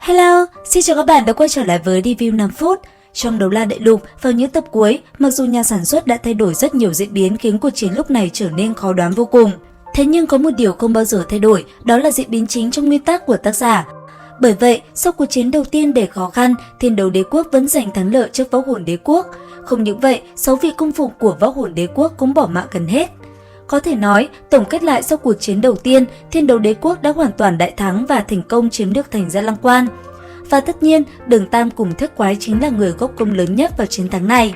Hello, xin chào các bạn đã quay trở lại với review 5 phút. Trong Đấu La Đại Lục, vào những tập cuối, mặc dù nhà sản xuất đã thay đổi rất nhiều diễn biến khiến cuộc chiến lúc này trở nên khó đoán vô cùng. Thế nhưng có một điều không bao giờ thay đổi, đó là diễn biến chính trong nguyên tắc của tác giả. Bởi vậy, sau cuộc chiến đầu tiên đầy khó khăn, Thiên Đấu Đế Quốc vẫn giành thắng lợi trước Võ Hồn Đế Quốc. Không những vậy, 6 vị cung phụng của Võ Hồn Đế Quốc cũng bỏ mạng gần hết. Có thể nói, tổng kết lại sau cuộc chiến đầu tiên, Thiên Đấu Đế Quốc đã hoàn toàn đại thắng và thành công chiếm được thành Gia Lăng Quan. Và tất nhiên, Đường Tam cùng Thất Quái chính là người góp công lớn nhất vào chiến thắng này.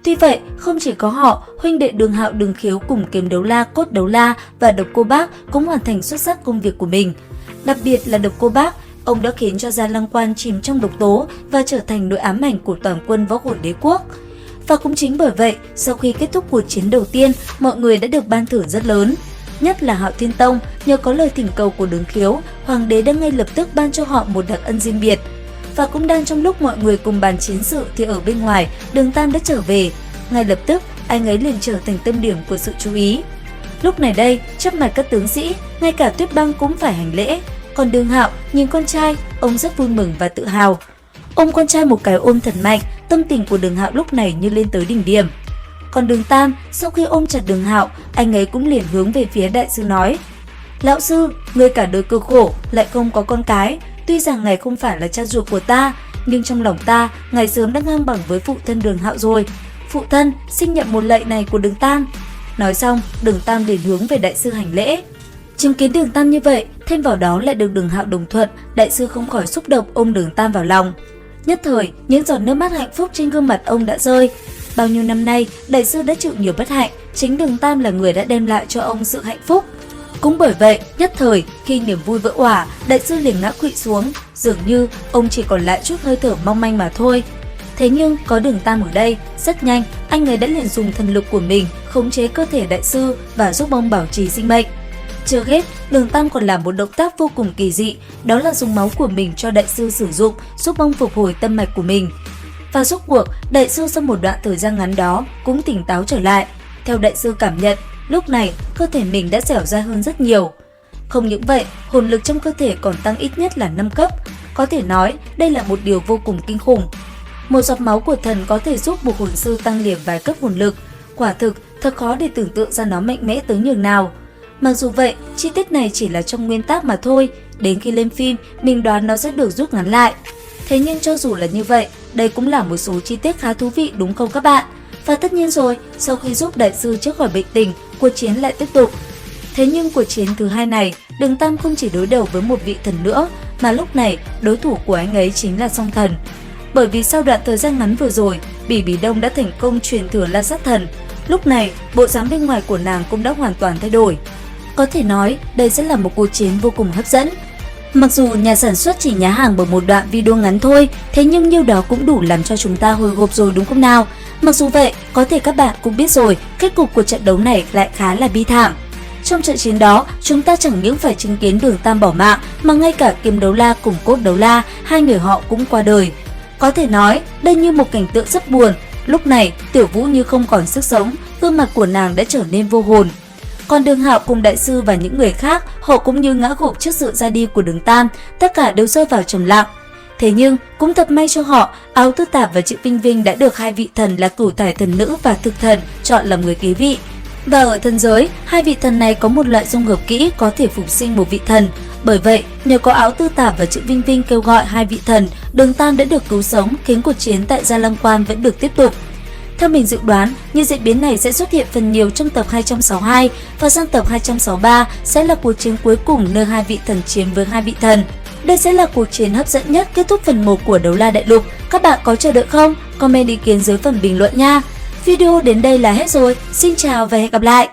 Tuy vậy, không chỉ có họ, huynh đệ Đường Hạo, Đường Khiếu cùng Kiếm Đấu La, Cốt Đấu La và Độc Cô Bác cũng hoàn thành xuất sắc công việc của mình. Đặc biệt là Độc Cô Bác, ông đã khiến cho Gia Lăng Quan chìm trong độc tố và trở thành nỗi ám ảnh của toàn quân Võ Hồn Đế Quốc. Và cũng chính bởi vậy, sau khi kết thúc cuộc chiến đầu tiên, mọi người đã được ban thưởng rất lớn. Nhất là Hạo Thiên Tông, nhờ có lời thỉnh cầu của Đường Khiếu, Hoàng đế đã ngay lập tức ban cho họ một đặc ân riêng biệt. Và cũng đang trong lúc mọi người cùng bàn chiến sự thì ở bên ngoài, Đường Tam đã trở về. Ngay lập tức, anh ấy liền trở thành tâm điểm của sự chú ý. Lúc này đây, trước mặt các tướng sĩ, ngay cả Tuyết Băng cũng phải hành lễ. Còn Đường Hạo nhìn con trai, ông rất vui mừng và tự hào. Ôm con trai một cái ôm thật mạnh, tâm tình của Đường Hạo lúc này như lên tới đỉnh điểm. Còn Đường Tam, sau khi ôm chặt Đường Hạo, anh ấy cũng liền hướng về phía đại sư nói: "Lão sư, người cả đời cực khổ, lại không có con cái. Tuy rằng ngài không phải là cha ruột của ta, nhưng trong lòng ta, ngài sớm đã ngang bằng với phụ thân Đường Hạo rồi. Phụ thân, xin nhận một lạy này của Đường Tam." Nói xong, Đường Tam liền hướng về đại sư hành lễ. Chứng kiến Đường Tam như vậy, thêm vào đó lại được Đường Hạo đồng thuận, đại sư không khỏi xúc động ôm Đường Tam vào lòng. Nhất thời, những giọt nước mắt hạnh phúc trên gương mặt ông đã rơi. Bao nhiêu năm nay, đại sư đã chịu nhiều bất hạnh, chính Đường Tam là người đã đem lại cho ông sự hạnh phúc. Cũng bởi vậy, nhất thời, khi niềm vui vỡ òa, đại sư liền ngã quỵ xuống, dường như ông chỉ còn lại chút hơi thở mong manh mà thôi. Thế nhưng, có Đường Tam ở đây, rất nhanh, anh ấy đã liền dùng thần lực của mình khống chế cơ thể đại sư và giúp ông bảo trì sinh mệnh. Chưa hết, Đường Tam còn làm một động tác vô cùng kỳ dị, đó là dùng máu của mình cho đại sư sử dụng, giúp ông phục hồi tâm mạch của mình. Và rốt cuộc, đại sư sau một đoạn thời gian ngắn đó cũng tỉnh táo trở lại. Theo đại sư cảm nhận, lúc này cơ thể mình đã dẻo dai hơn rất nhiều. Không những vậy, hồn lực trong cơ thể còn tăng ít nhất là 5 cấp. Có thể nói, đây là một điều vô cùng kinh khủng. Một giọt máu của thần có thể giúp một hồn sư tăng liền vài cấp hồn lực. Quả thực, thật khó để tưởng tượng ra nó mạnh mẽ tới nhường nào. Mặc dù vậy, chi tiết này chỉ là trong nguyên tắc mà thôi, đến khi lên phim, mình đoán nó sẽ được rút ngắn lại. Thế nhưng cho dù là như vậy, đây cũng là một số chi tiết khá thú vị đúng không các bạn? Và tất nhiên rồi, sau khi giúp đại sư chữa khỏi bệnh tình, cuộc chiến lại tiếp tục. Thế nhưng cuộc chiến thứ hai này, Đường Tam không chỉ đối đầu với một vị thần nữa, mà lúc này đối thủ của anh ấy chính là Song Thần. Bởi vì sau đoạn thời gian ngắn vừa rồi, Bỉ Bỉ Đông đã thành công truyền thừa La Sát Thần. Lúc này, bộ dáng bên ngoài của nàng cũng đã hoàn toàn thay đổi. Có thể nói, đây sẽ là một cuộc chiến vô cùng hấp dẫn. Mặc dù nhà sản xuất chỉ nhá hàng bởi một đoạn video ngắn thôi, thế nhưng nhiêu đó cũng đủ làm cho chúng ta hồi hộp rồi đúng không nào? Mặc dù vậy, có thể các bạn cũng biết rồi, kết cục của trận đấu này lại khá là bi thảm. Trong trận chiến đó, chúng ta chẳng những phải chứng kiến Đường Tam bỏ mạng, mà ngay cả Kiếm Đấu La cùng Cốt Đấu La, hai người họ cũng qua đời. Có thể nói, đây như một cảnh tượng rất buồn. Lúc này, Tiểu Vũ như không còn sức sống, gương mặt của nàng đã trở nên vô hồn. Còn Đường Hạo cùng đại sư và những người khác, họ cũng như ngã gục trước sự ra đi của Đường Tam, tất cả đều rơi vào trầm lặng. Thế nhưng, cũng thật may cho họ, Áo Tư Tạp và Triệu Vinh Vinh đã được hai vị thần là Cửu Thải Thần Nữ và Thực Thần chọn làm người kế vị. Và ở thần giới, hai vị thần này có một loại dung hợp kỹ có thể phục sinh một vị thần. Bởi vậy, nhờ có Áo Tư Tạp và Triệu Vinh Vinh kêu gọi hai vị thần, Đường Tam đã được cứu sống, khiến cuộc chiến tại Gia Lăng Quan vẫn được tiếp tục. Theo mình dự đoán, như diễn biến này sẽ xuất hiện phần nhiều trong tập 262 và sang tập 263 sẽ là cuộc chiến cuối cùng nơi hai vị thần chiến với hai vị thần. Đây sẽ là cuộc chiến hấp dẫn nhất kết thúc phần 1 của Đấu La Đại Lục. Các bạn có chờ đợi không? Comment ý kiến dưới phần bình luận nha. Video đến đây là hết rồi. Xin chào và hẹn gặp lại!